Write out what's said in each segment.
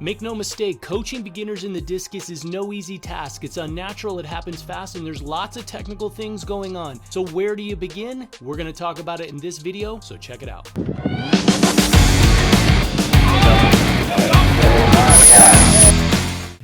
Make no mistake, coaching beginners in the discus is no easy task. It's unnatural, it happens fast, and there's lots of technical things going on. So where do you begin? We're going to talk about it in this video, so check it out.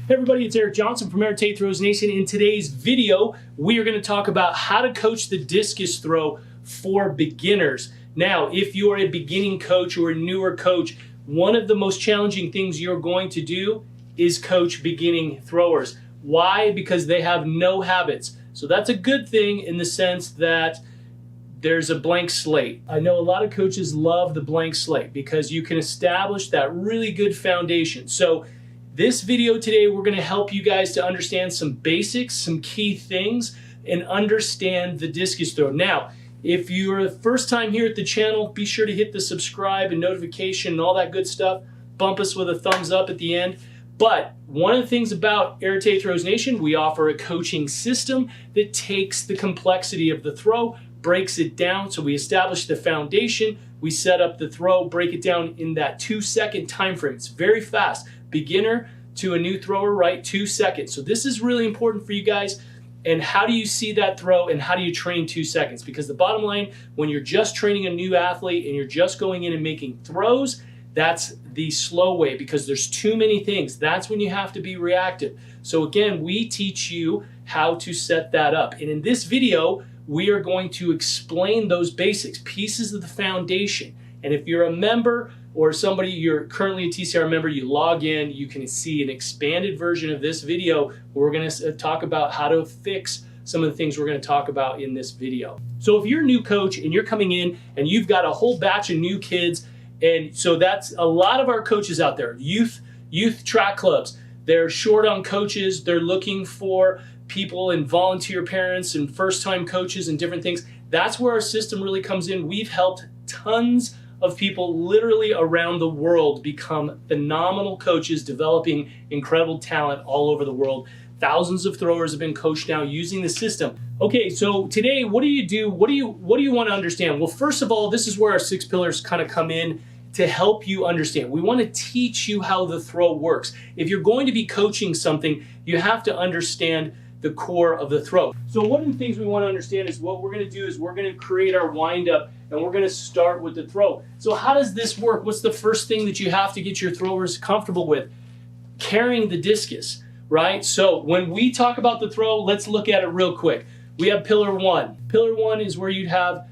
Hey everybody, it's Eric Johnson from Untitled Throws Nation. In today's video, we are going to talk about how to coach the discus throw for beginners. Now, if you're a beginning coach or a newer coach, one of the most challenging things you're going to do is coach beginning throwers. Why? Because they have no habits. So that's a good thing in the sense that there's a blank slate. I know a lot of coaches love the blank slate because you can establish that really good foundation. So this video today, we're going to help you guys to understand some basics, some key things, and understand the discus throw. Now, if you're the first time here at the channel, be sure to hit the subscribe and notification and all that good stuff. Bump us with a thumbs up at the end. But one of the things about Untitled Throws Nation, we offer a coaching system that takes the complexity of the throw, breaks it down. So we establish the foundation, we set up the throw, break it down in that 2-second time frame. It's very fast. Beginner to a new thrower, right? 2 seconds. So this is really important for you guys. And how do you see that throw and how do you train 2 seconds? Because the bottom line, when you're just training a new athlete and you're just going in and making throws, that's the slow way because there's too many things. That's when you have to be reactive. So again, we teach you how to set that up. And in this video, we are going to explain those basics, pieces of the foundation. And if you're a member or somebody, you're currently a TCR member, you log in, you can see an expanded version of this video where we're going to talk about how to fix some of the things we're going to talk about in this video. So if you're a new coach and you're coming in and you've got a whole batch of new kids, and so that's a lot of our coaches out there, youth track clubs, they're short on coaches, they're looking for people and volunteer parents and first-time coaches and different things. That's where our system really comes in. We've helped tons of people literally around the world become phenomenal coaches, developing incredible talent all over the world. Thousands of throwers have been coached now using the system. Okay, so today, what do you do? What do you want to understand? Well, first of all, this is where our 6 pillars kind of come in to help you understand. We want to teach you how the throw works. If you're going to be coaching something, you have to understand the core of the throw. So one of the things we want to understand is what we're going to do is we're going to create our windup and we're going to start with the throw. So how does this work? What's the first thing that you have to get your throwers comfortable with? Carrying the discus, right? So when we talk about the throw, let's look at it real quick. We have pillar 1. Pillar 1 is where you'd have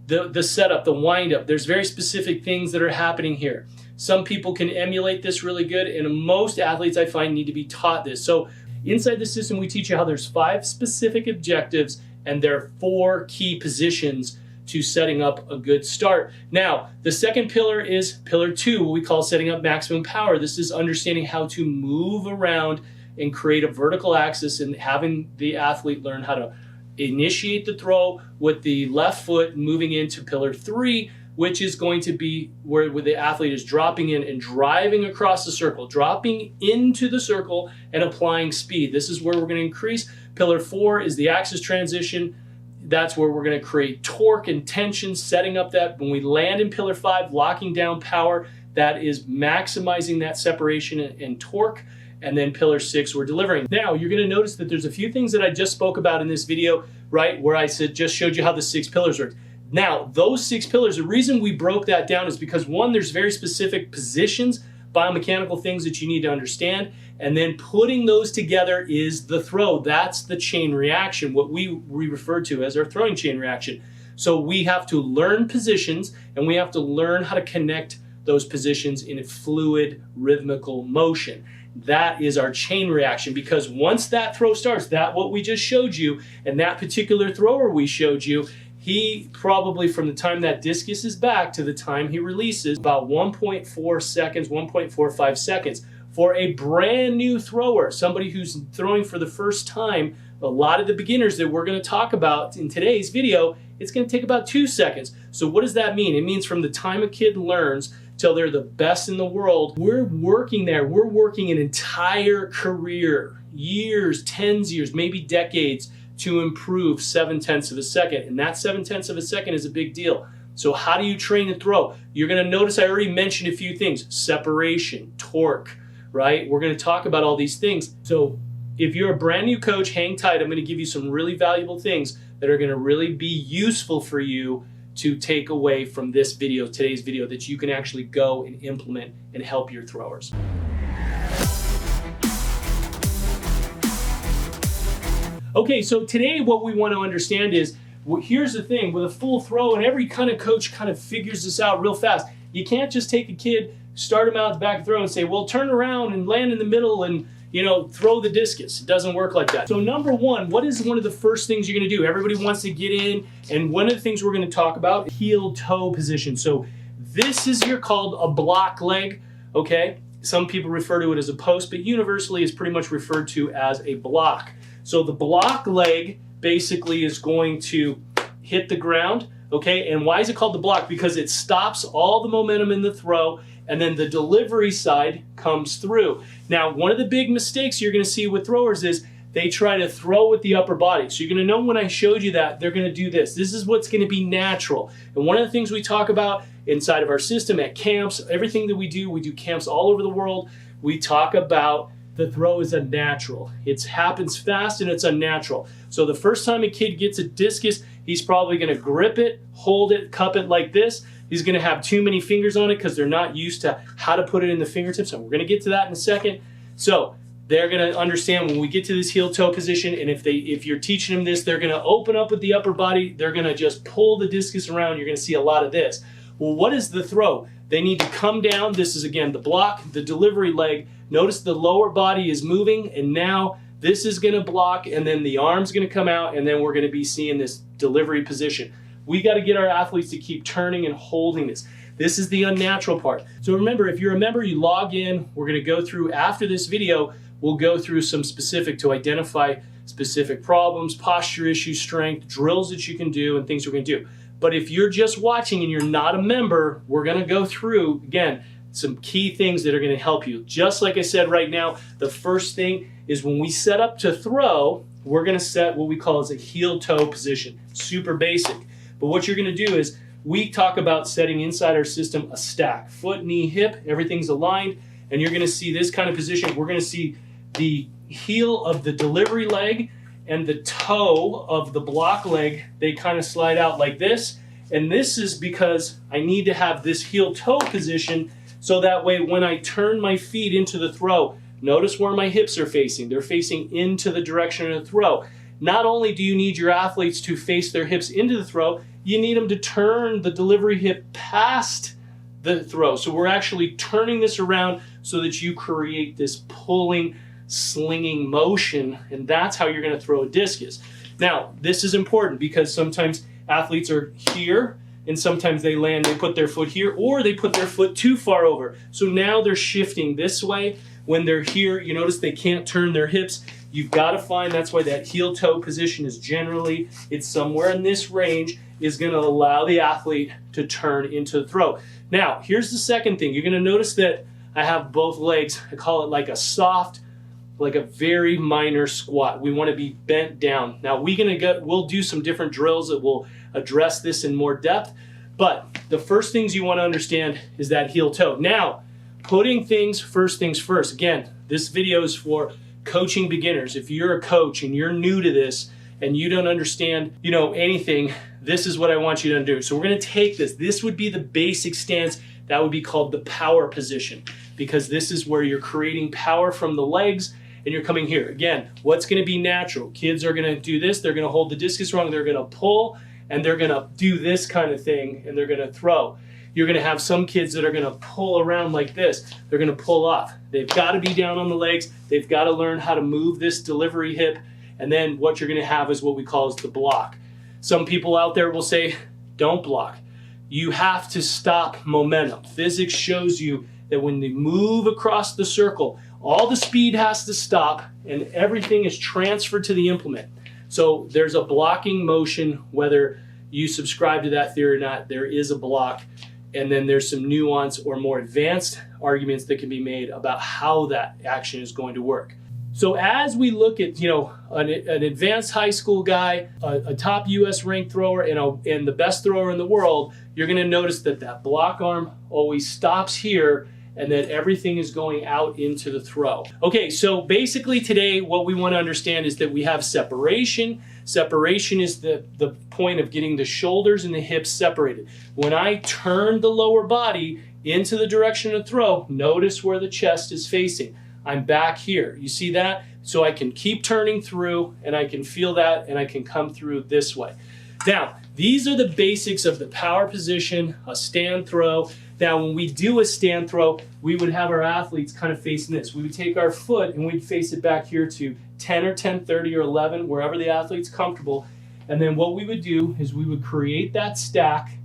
the setup, the windup. There's very specific things that are happening here. Some people can emulate this really good, and most athletes I find need to be taught this. So inside the system, we teach you how there's 5 specific objectives and there are 4 key positions to setting up a good start. Now, the second pillar is pillar 2, what we call setting up maximum power. This is understanding how to move around and create a vertical axis and having the athlete learn how to initiate the throw with the left foot, moving into pillar 3, which is going to be where the athlete is dropping in and driving across the circle, dropping into the circle and applying speed. This is where we're going to increase. Pillar 4 is the axis transition. That's where we're going to create torque and tension, setting up that when we land in pillar 5, locking down power, that is maximizing that separation and torque. And then pillar 6, we're delivering. Now, you're going to notice that there's a few things that I just spoke about in this video, right, where I just showed you how the 6 pillars work. Now, those 6 pillars, the reason we broke that down is because 1, there's very specific positions, biomechanical things that you need to understand, and then putting those together is the throw. That's the chain reaction, what we refer to as our throwing chain reaction. So we have to learn positions, and we have to learn how to connect those positions in a fluid, rhythmical motion. That is our chain reaction, because once that throw starts, that what we just showed you, and that particular thrower we showed you, he probably, from the time that discus is back to the time he releases, about 1.4 seconds, 1.45 seconds. For a brand new thrower, somebody who's throwing for the first time, a lot of the beginners that we're going to talk about in today's video, it's going to take about 2 seconds. So what does that mean? It means from the time a kid learns till they're the best in the world, we're working there. We're working an entire career, years, tens of years, maybe decades, to improve 0.7 of a second. And that 0.7 of a second is a big deal. So how do you train and throw? You're going to notice I already mentioned a few things: separation, torque, right? We're going to talk about all these things. So if you're a brand new coach, hang tight. I'm going to give you some really valuable things that are going to really be useful for you to take away from this video, today's video, that you can actually go and implement and help your throwers. Okay, so today what we want to understand is, well, here's the thing, with a full throw, and every kind of coach kind of figures this out real fast. You can't just take a kid, start him out the back throw and say, well, turn around and land in the middle and, you know, throw the discus. It doesn't work like that. So number one, what is one of the first things you're going to do? Everybody wants to get in, and one of the things we're going to talk about, heel toe position. So this is here called a block leg, okay? Some people refer to it as a post, but universally is pretty much referred to as a block. So the block leg basically is going to hit the ground, okay? And why is it called the block? Because it stops all the momentum in the throw, and then the delivery side comes through. Now, one of the big mistakes you're going to see with throwers is they try to throw with the upper body. So you're going to know when I showed you that, they're going to do this. This is what's going to be natural. And one of the things we talk about inside of our system at camps, everything that we do camps all over the world, we talk about the throw is unnatural. It happens fast and it's unnatural. So the first time a kid gets a discus, he's probably going to grip it, hold it, cup it like this. He's going to have too many fingers on it because they're not used to how to put it in the fingertips. And we're going to get to that in a second. So they're going to understand when we get to this heel toe position, and if you're teaching them this, they're going to open up with the upper body. They're going to just pull the discus around. You're going to see a lot of this. Well, what is the throw? They need to come down. This is, again, the block, the delivery leg. Notice the lower body is moving, and now this is going to block, and then the arm's going to come out, and then we're going to be seeing this delivery position. We got to get our athletes to keep turning and holding this. This is the unnatural part. So remember, if you're a member, you log in. We're going to go through, after this video, we'll go through some specific to identify specific problems, posture issues, strength, drills that you can do, and things we're going to do. But if you're just watching and you're not a member, we're going to go through, again, some key things that are going to help you. Just like I said right now, the first thing is when we set up to throw, we're going to set what we call as a heel toe position. Super basic. But what you're going to do is we talk about setting inside our system a stack. Foot, knee, hip, everything's aligned, and you're going to see this kind of position. We're going to see the heel of the delivery leg and the toe of the block leg. They kind of slide out like this. And this is because I need to have this heel toe position so that way when I turn my feet into the throw, notice where my hips are facing. They're facing into the direction of the throw. Not only do you need your athletes to face their hips into the throw, you need them to turn the delivery hip past the throw. So we're actually turning this around so that you create this pulling, slinging motion, and that's how you're going to throw a discus. Now, this is important because sometimes athletes are here, and sometimes they land, they put their foot here, or they put their foot too far over. So now they're shifting this way. When they're here, you notice they can't turn their hips. You've got to find, that's why that heel toe position is generally, it's somewhere in this range, is going to allow the athlete to turn into the throw. Now, here's the second thing. You're going to notice that I have both legs. I call it like a soft, like a very minor squat. We want to be bent down. Now, we'll do some different drills that will address this in more depth, but the first things you want to understand is that heel toe. Now, putting things first. Again, this video is for coaching beginners. If you're a coach and you're new to this and you don't understand, anything, this is what I want you to do. So we're going to take this. This would be the basic stance. That would be called the power position, because this is where you're creating power from the legs and you're coming here. Again, what's going to be natural? Kids are going to do this. They're going to hold the discus wrong. They're going to pull, and they're going to do this kind of thing, and they're going to throw. You're going to have some kids that are going to pull around like this. They're going to pull off. They've got to be down on the legs. They've got to learn how to move this delivery hip. And then what you're going to have is what we call is the block. Some people out there will say, don't block. You have to stop momentum. Physics shows you that when they move across the circle, all the speed has to stop and everything is transferred to the implement. So there's a blocking motion, whether you subscribe to that theory or not, there is a block. And then there's some nuance or more advanced arguments that can be made about how that action is going to work. So as we look at, an advanced high school guy, a top U.S. ranked thrower, and the best thrower in the world, you're going to notice that that block arm always stops here, and that everything is going out into the throw. Okay, so basically today what we want to understand is that we have separation. Separation is the point of getting the shoulders and the hips separated. When I turn the lower body into the direction of throw, notice where the chest is facing. I'm back here. You see that? So I can keep turning through, and I can feel that, and I can come through this way. Now, these are the basics of the power position, a stand throw. Now, when we do a stand throw, we would have our athletes kind of facing this. We would take our foot and we'd face it back here to 10 or 10, 30 or 11, wherever the athlete's comfortable. And then what we would do is we would create that stack.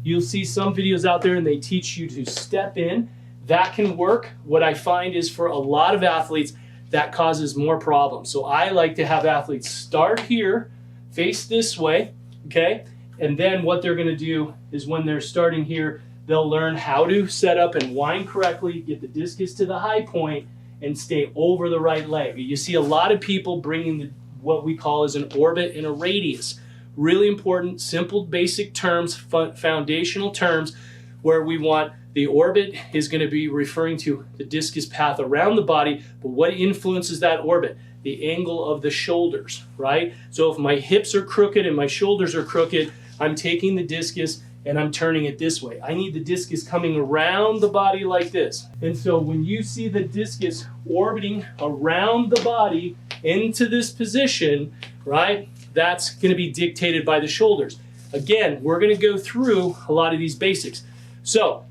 You'll see some videos out there and they teach you to step in. That can work. What I find is for a lot of athletes, that causes more problems. So I like to have athletes start here, face this way, okay? And then what they're gonna do is when they're starting here, they'll learn how to set up and wind correctly, get the discus to the high point, and stay over the right leg. You see a lot of people bringing what we call as an orbit and a radius. Really important, simple, basic terms, foundational terms, where we want the orbit is going to be referring to the discus path around the body, but what influences that orbit? The angle of the shoulders, right? So if my hips are crooked and my shoulders are crooked, I'm taking the discus and I'm turning it this way. I need the discus coming around the body like this. And so when you see the discus orbiting around the body into this position, right, that's going to be dictated by the shoulders. Again, we're going to go through a lot of these basics. So,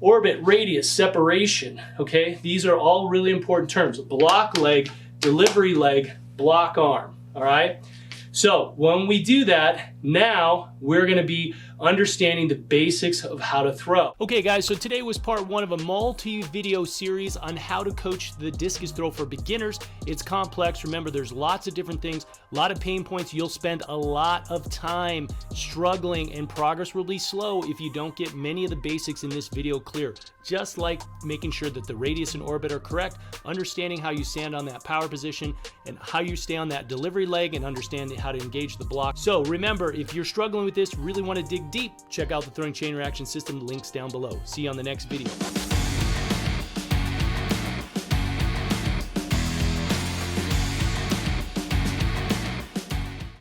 orbit, radius, separation, okay? These are all really important terms. Block leg, delivery leg, block arm, all right? So when we do that, now we're going to be understanding the basics of how to throw. Okay guys, so today was part one of a multi-video series on how to coach the discus throw for beginners. It's complex. Remember, there's lots of different things, a lot of pain points. You'll spend a lot of time struggling and progress will be slow if you don't get many of the basics in this video clear. Just like making sure that the radius and orbit are correct, understanding how you stand on that power position and how you stay on that delivery leg, and understanding how to engage the block. So remember, if you're struggling with this, really want to dig deep, check out the throwing chain reaction system, links down below. See you on the next video.